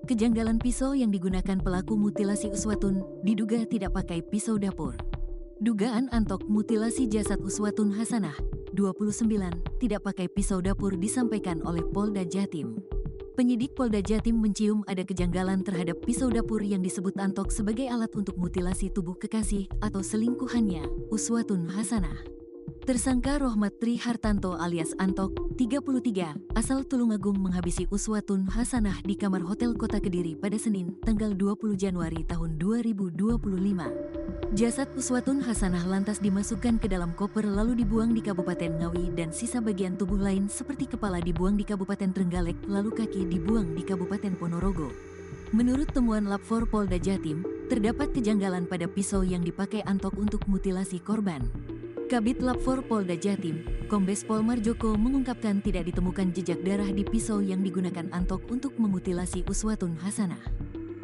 Kejanggalan pisau yang digunakan pelaku mutilasi Uswatun diduga tidak pakai pisau dapur. Dugaan Antok mutilasi jasad Uswatun Hasanah, 29, tidak pakai pisau dapur disampaikan oleh Polda Jatim. Penyidik Polda Jatim mencium ada kejanggalan terhadap pisau dapur yang disebut Antok sebagai alat untuk mutilasi tubuh kekasih atau selingkuhannya, Uswatun Hasanah. Tersangka Rohmat Tri Hartanto alias Antok, 33, asal Tulungagung menghabisi Uswatun Hasanah di kamar Hotel Kota Kediri pada Senin, tanggal 20 Januari tahun 2025. Jasad Uswatun Hasanah lantas dimasukkan ke dalam koper lalu dibuang di Kabupaten Ngawi dan sisa bagian tubuh lain seperti kepala dibuang di Kabupaten Trenggalek lalu kaki dibuang di Kabupaten Ponorogo. Menurut temuan Lab 4 Polda Jatim, terdapat kejanggalan pada pisau yang dipakai Antok untuk mutilasi korban. Kabid Lab 4 Polda Jatim, Kombes Pol Marjoko mengungkapkan tidak ditemukan jejak darah di pisau yang digunakan Antok untuk memutilasi Uswatun Hasanah.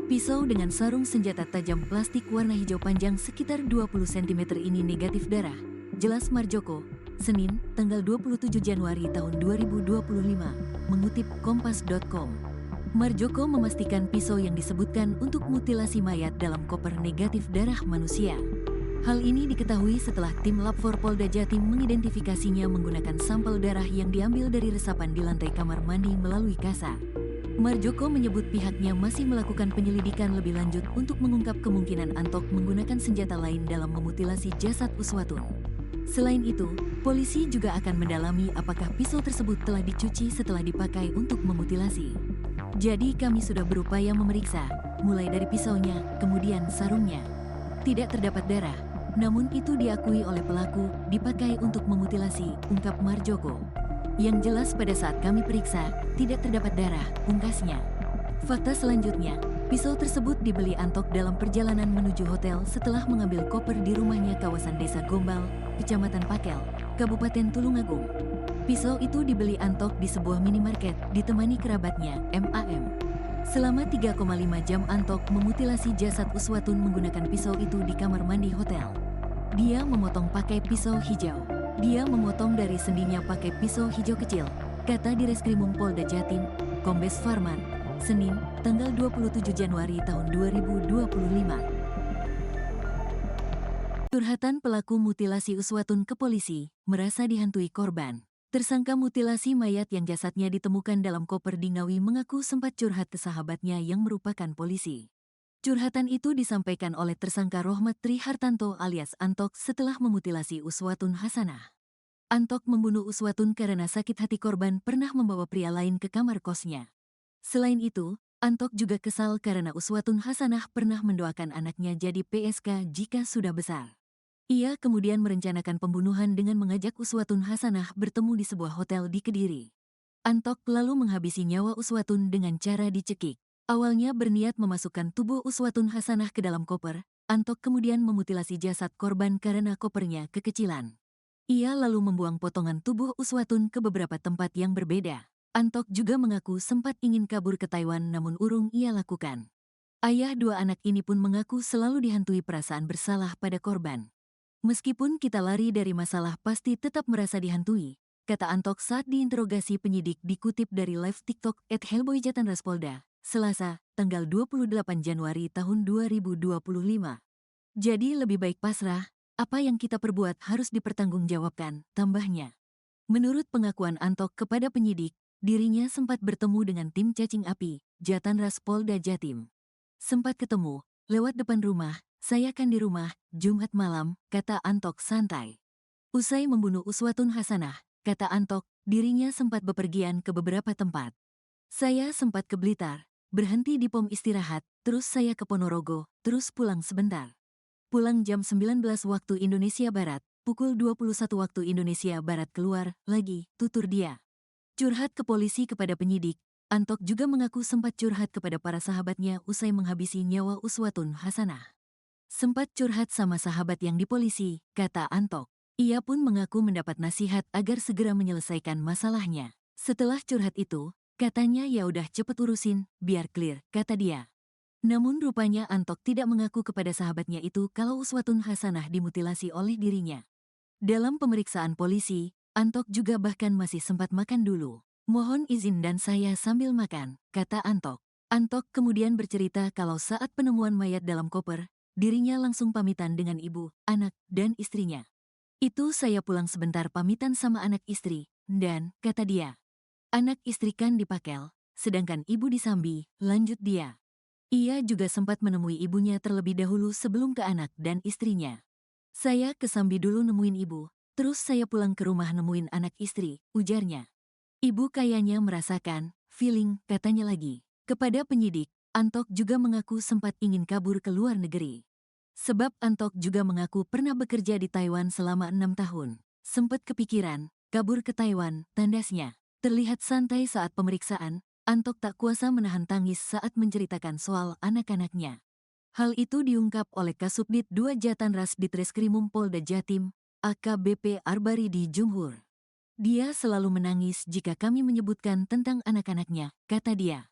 Pisau dengan sarung senjata tajam plastik warna hijau panjang sekitar 20 cm ini negatif darah, jelas Marjoko, Senin, tanggal 27 Januari tahun 2025, mengutip Kompas.com. Marjoko memastikan pisau yang disebutkan untuk mutilasi mayat dalam koper negatif darah manusia. Hal ini diketahui setelah tim Lab 4 Polda Jatim mengidentifikasinya menggunakan sampel darah yang diambil dari resapan di lantai kamar mandi melalui kasa. Marjoko menyebut pihaknya masih melakukan penyelidikan lebih lanjut untuk mengungkap kemungkinan Antok menggunakan senjata lain dalam memutilasi jasad Uswatun. Selain itu, polisi juga akan mendalami apakah pisau tersebut telah dicuci setelah dipakai untuk memutilasi. Jadi kami sudah berupaya memeriksa, mulai dari pisaunya, kemudian sarungnya. Tidak terdapat darah, namun itu diakui oleh pelaku dipakai untuk memutilasi, ungkap Marjoko. Yang jelas pada saat kami periksa, tidak terdapat darah, ungkasnya. Fakta selanjutnya, pisau tersebut dibeli Antok dalam perjalanan menuju hotel setelah mengambil koper di rumahnya kawasan Desa Gombal, Kecamatan Pakel, Kabupaten Tulungagung. Pisau itu dibeli Antok di sebuah minimarket ditemani kerabatnya, MAM. Selama 3,5 jam Antok memutilasi jasad Uswatun menggunakan pisau itu di kamar mandi hotel. Dia memotong pakai pisau hijau. Dia memotong dari sendinya pakai pisau hijau kecil, kata Direskrimum Polda Jatim, Kombes Farman, Senin, tanggal 27 Januari tahun 2025. Curhatan pelaku mutilasi Uswatun ke polisi, merasa dihantui korban. Tersangka mutilasi mayat yang jasadnya ditemukan dalam koper di Ngawi mengaku sempat curhat ke sahabatnya yang merupakan polisi. Curhatan itu disampaikan oleh tersangka Rohmat Tri Hartanto alias Antok setelah memutilasi Uswatun Hasanah. Antok membunuh Uswatun karena sakit hati korban pernah membawa pria lain ke kamar kosnya. Selain itu, Antok juga kesal karena Uswatun Hasanah pernah mendoakan anaknya jadi PSK jika sudah besar. Ia kemudian merencanakan pembunuhan dengan mengajak Uswatun Hasanah bertemu di sebuah hotel di Kediri. Antok lalu menghabisi nyawa Uswatun dengan cara dicekik. Awalnya berniat memasukkan tubuh Uswatun Hasanah ke dalam koper, Antok kemudian memutilasi jasad korban karena kopernya kekecilan. Ia lalu membuang potongan tubuh Uswatun ke beberapa tempat yang berbeda. Antok juga mengaku sempat ingin kabur ke Taiwan namun urung ia lakukan. Ayah dua anak ini pun mengaku selalu dihantui perasaan bersalah pada korban. Meskipun kita lari dari masalah pasti tetap merasa dihantui, kata Antok saat diinterogasi penyidik dikutip dari live TikTok @hellboyjatanraspolda, Selasa, tanggal 28 Januari tahun 2025. Jadi lebih baik pasrah, apa yang kita perbuat harus dipertanggungjawabkan, tambahnya. Menurut pengakuan Antok kepada penyidik, dirinya sempat bertemu dengan tim cacing api, Jatanras Polda Jatim. Sempat ketemu, lewat depan rumah, saya kan di rumah, Jumat malam, kata Antok santai. Usai membunuh Uswatun Hasanah, kata Antok, dirinya sempat bepergian ke beberapa tempat. Saya sempat ke Blitar, berhenti di pom istirahat, terus saya ke Ponorogo, terus pulang sebentar. Pulang jam 19 waktu Indonesia Barat, pukul 21 waktu Indonesia Barat keluar, lagi, tutur dia. Curhat ke polisi kepada penyidik, Antok juga mengaku sempat curhat kepada para sahabatnya usai menghabisi nyawa Uswatun Hasanah. Sempat curhat sama sahabat yang di polisi, kata Antok. Ia pun mengaku mendapat nasihat agar segera menyelesaikan masalahnya. Setelah curhat itu, katanya ya udah cepet urusin, biar clear, kata dia. Namun rupanya Antok tidak mengaku kepada sahabatnya itu kalau Uswatun Hasanah dimutilasi oleh dirinya. Dalam pemeriksaan polisi, Antok juga bahkan masih sempat makan dulu. Mohon izin dan saya sambil makan, kata Antok. Antok kemudian bercerita kalau saat penemuan mayat dalam koper, dirinya langsung pamitan dengan ibu, anak, dan istrinya. Itu saya pulang sebentar pamitan sama anak istri, dan, kata dia, anak istri kan di Pakel, sedangkan ibu di Sambi, lanjut dia. Ia juga sempat menemui ibunya terlebih dahulu sebelum ke anak dan istrinya. Saya ke Sambi dulu nemuin ibu, terus saya pulang ke rumah nemuin anak istri, ujarnya. Ibu kayaknya merasakan, feeling, katanya lagi. Kepada penyidik, Antok juga mengaku sempat ingin kabur ke luar negeri. Sebab Antok juga mengaku pernah bekerja di Taiwan selama 6 tahun. Sempat kepikiran, kabur ke Taiwan, tandasnya. Terlihat santai saat pemeriksaan, Antok tak kuasa menahan tangis saat menceritakan soal anak-anaknya. Hal itu diungkap oleh Kasubdit 2 Jatanras Ditreskrimum Polda Jatim, AKBP Arbaridi Jumhur. Dia selalu menangis jika kami menyebutkan tentang anak-anaknya, kata dia.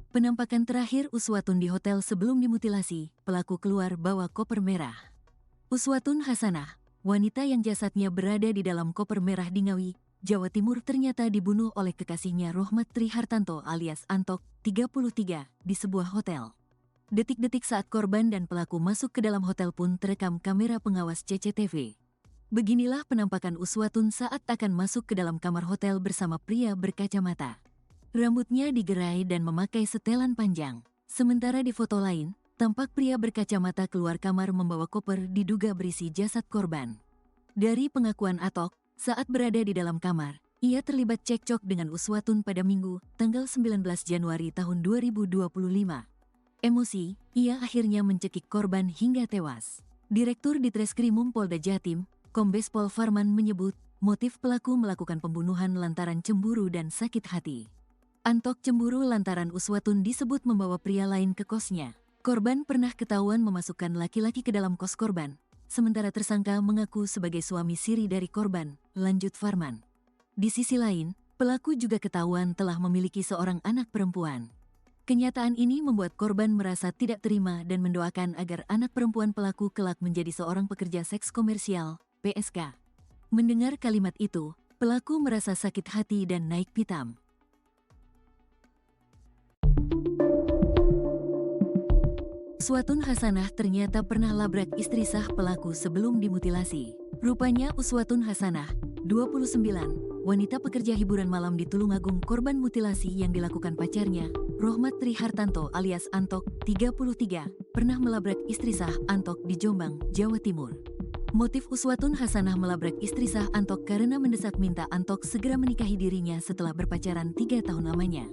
Penampakan terakhir Uswatun di hotel sebelum dimutilasi, pelaku keluar bawa koper merah. Uswatun Hasanah, wanita yang jasadnya berada di dalam koper merah di Ngawi, Jawa Timur ternyata dibunuh oleh kekasihnya Rohmat Trihartanto alias Antok, 33, di sebuah hotel. Detik-detik saat korban dan pelaku masuk ke dalam hotel pun terekam kamera pengawas CCTV. Beginilah penampakan Uswatun saat akan masuk ke dalam kamar hotel bersama pria berkacamata. Rambutnya digerai dan memakai setelan panjang. Sementara di foto lain, tampak pria berkacamata keluar kamar membawa koper diduga berisi jasad korban. Dari pengakuan Atok, saat berada di dalam kamar, ia terlibat cekcok dengan Uswatun pada Minggu, tanggal 19 Januari tahun 2025. Emosi, ia akhirnya mencekik korban hingga tewas. Direktur Ditreskrimum Polda Jatim, Kombes Pol Farman menyebut, motif pelaku melakukan pembunuhan lantaran cemburu dan sakit hati. Antok cemburu lantaran Uswatun disebut membawa pria lain ke kosnya. Korban pernah ketahuan memasukkan laki-laki ke dalam kos korban, sementara tersangka mengaku sebagai suami siri dari korban, lanjut Farman. Di sisi lain, pelaku juga ketahuan telah memiliki seorang anak perempuan. Kenyataan ini membuat korban merasa tidak terima dan mendoakan agar anak perempuan pelaku kelak menjadi seorang pekerja seks komersial, PSK. Mendengar kalimat itu, pelaku merasa sakit hati dan naik pitam. Uswatun Hasanah ternyata pernah labrak istri sah pelaku sebelum dimutilasi. Rupanya Uswatun Hasanah, 29, wanita pekerja hiburan malam di Tulungagung korban mutilasi yang dilakukan pacarnya, Rohmat Trihartanto alias Antok, 33, pernah melabrak istri sah Antok di Jombang, Jawa Timur. Motif Uswatun Hasanah melabrak istri sah Antok karena mendesak minta Antok segera menikahi dirinya setelah berpacaran 3 tahun lamanya.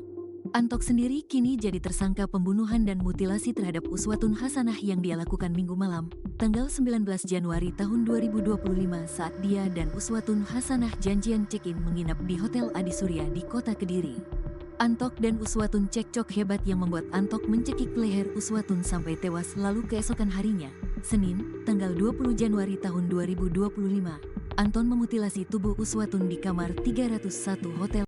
Antok sendiri kini jadi tersangka pembunuhan dan mutilasi terhadap Uswatun Hasanah yang dia lakukan Minggu malam, tanggal 19 Januari tahun 2025 saat dia dan Uswatun Hasanah janjian check-in menginap di Hotel Adi Surya di Kota Kediri. Antok dan Uswatun cekcok hebat yang membuat Antok mencekik leher Uswatun sampai tewas lalu keesokan harinya, Senin, tanggal 20 Januari tahun 2025, Anton memutilasi tubuh Uswatun di kamar 301 Hotel